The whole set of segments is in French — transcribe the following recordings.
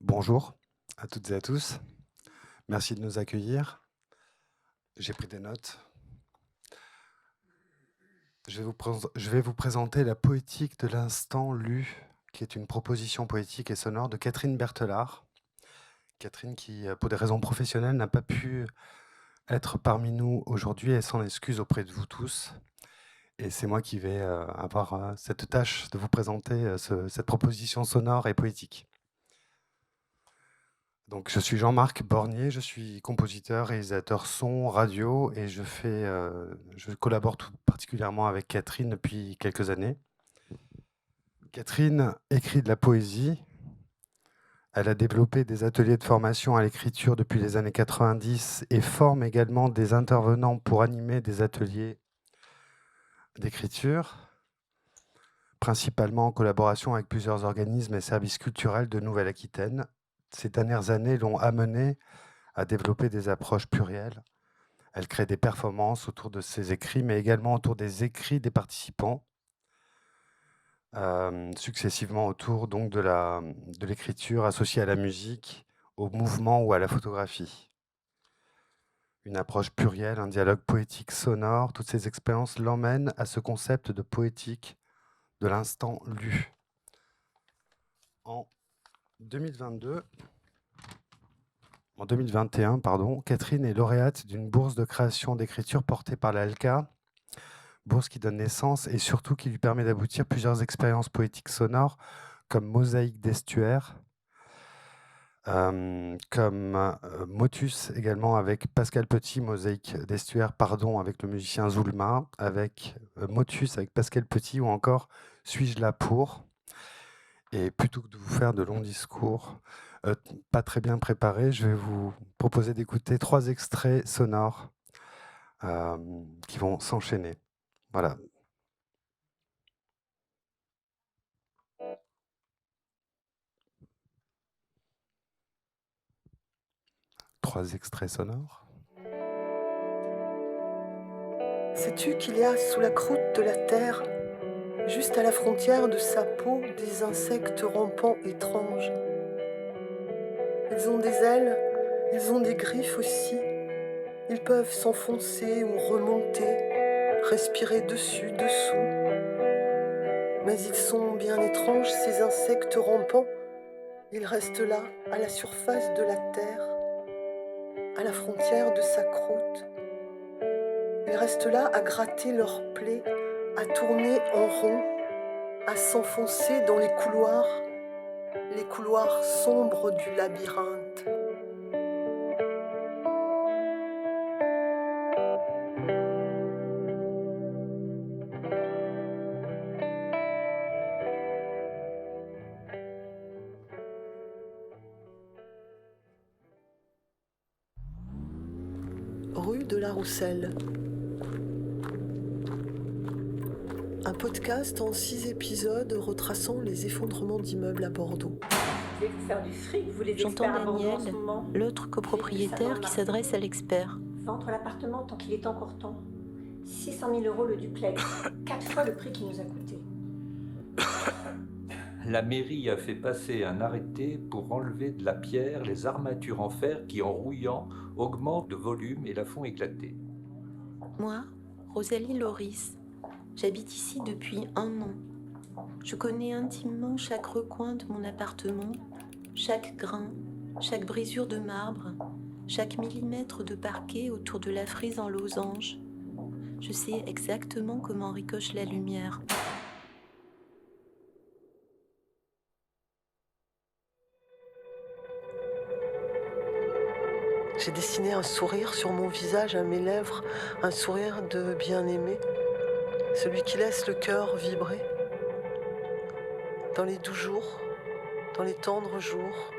Bonjour à toutes et à tous. Merci de nous accueillir. J'ai pris des notes. Je vais vous présenter la poétique de l'instant lu, qui est une proposition poétique et sonore de Catherine Berthelard. Catherine qui, pour des raisons professionnelles, n'a pas pu être parmi nous aujourd'hui et s'en excuse auprès de vous tous. Et c'est moi qui vais avoir cette tâche de vous présenter cette proposition sonore et poétique. Donc, je suis Jean-Marc Bornier, je suis compositeur, réalisateur son, radio et je collabore tout particulièrement avec Catherine depuis quelques années. Catherine écrit de la poésie. Elle a développé des ateliers de formation à l'écriture depuis les années 90 et forme également des intervenants pour animer des ateliers d'écriture, principalement en collaboration avec plusieurs organismes et services culturels de Nouvelle-Aquitaine. Ces dernières années l'ont amenée à développer des approches plurielles. Elle crée des performances autour de ses écrits, mais également autour des écrits des participants, successivement autour donc de l'écriture associée à la musique, au mouvement ou à la photographie. Une approche plurielle, un dialogue poétique sonore, toutes ces expériences l'emmènent à ce concept de poétique de l'instant lu. En 2022, en 2021, pardon, Catherine est lauréate d'une bourse de création d'écriture portée par l'ALCA, bourse qui donne naissance et surtout qui lui permet d'aboutir plusieurs expériences poétiques sonores comme Mosaïque d'estuaire, comme Motus également avec Pascal Petit, Mosaïque d'estuaire, pardon, avec le musicien Zulma, avec Motus avec Pascal Petit ou encore Suis-je là pour? Et plutôt que de vous faire de longs discours pas très bien préparés, je vais vous proposer d'écouter 3 extraits sonores qui vont s'enchaîner. Voilà. 3 extraits sonores. Sais-tu qu'il y a sous la croûte de la terre, juste à la frontière de sa peau, des insectes rampants étranges? Ils ont des ailes, ils ont des griffes aussi. Ils peuvent s'enfoncer ou remonter, respirer dessus, dessous. Mais ils sont bien étranges, ces insectes rampants. Ils restent là, à la surface de la terre, à la frontière de sa croûte. Ils restent là à gratter leurs plaies, à tourner en rond, à s'enfoncer dans les couloirs sombres du labyrinthe. Rue de la Rousselle. Un podcast en 6 épisodes retraçant les effondrements d'immeubles à Bordeaux. Faire du fric, vous les J'entends experts à Bordeaux en ce Daniel, moment. l'autre copropriétaire qui s'adresse à l'expert. Vendre l'appartement tant qu'il est encore temps. 600 000 € le duplex, 4 fois le prix qu'il nous a coûté. La mairie a fait passer un arrêté pour enlever de la pierre les armatures en fer qui, en rouillant, augmentent de volume et la font éclater. Moi, Rosalie Loris, j'habite ici depuis 1 an. Je connais intimement chaque recoin de mon appartement, chaque grain, chaque brisure de marbre, chaque millimètre de parquet autour de la frise en losange. Je sais exactement comment ricoche la lumière. J'ai dessiné un sourire sur mon visage, à mes lèvres, un sourire de bien-aimé, celui qui laisse le cœur vibrer. Dans les doux jours, dans les tendres jours,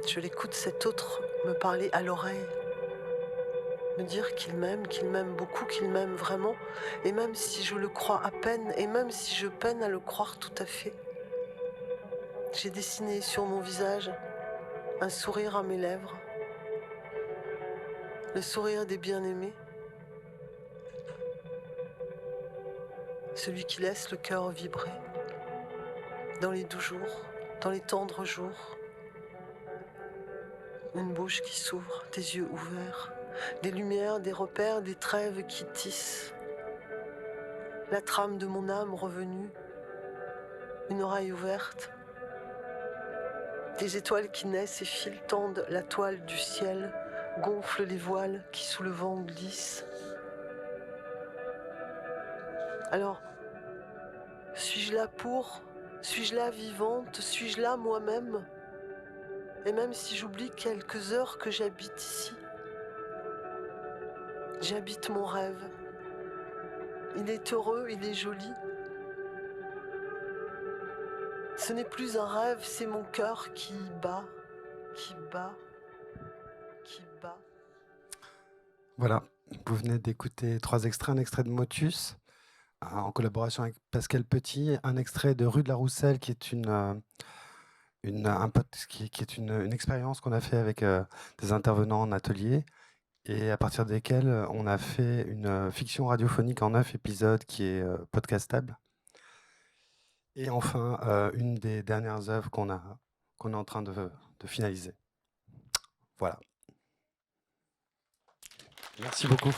je l'écoute cet autre me parler à l'oreille, me dire qu'il m'aime beaucoup, qu'il m'aime vraiment, et même si je le crois à peine, et même si je peine à le croire tout à fait. J'ai dessiné sur mon visage un sourire à mes lèvres, le sourire des bien-aimés, celui qui laisse le cœur vibrer. Dans les doux jours, dans les tendres jours. Une bouche qui s'ouvre, des yeux ouverts, des lumières, des repères, des trêves qui tissent. La trame de mon âme revenue, une oreille ouverte. Des étoiles qui naissent et filent, tendent la toile du ciel, gonflent les voiles qui sous le vent glissent. Alors, suis-je là pour? Suis-je là vivante? Suis-je là moi-même? Et même si j'oublie quelques heures que j'habite ici, j'habite mon rêve. Il est heureux, il est joli. Ce n'est plus un rêve, c'est mon cœur qui bat, qui bat, qui bat. Voilà, vous venez d'écouter 3 extraits, un extrait de Motus, en collaboration avec Pascal Petit, un extrait de Rue de la Rousselle, qui est une expérience qu'on a fait avec des intervenants en atelier, et à partir desquels on a fait une fiction radiophonique en 9 épisodes qui est podcastable. Et enfin, une des dernières œuvres qu'on est en train de finaliser. Voilà. Merci beaucoup.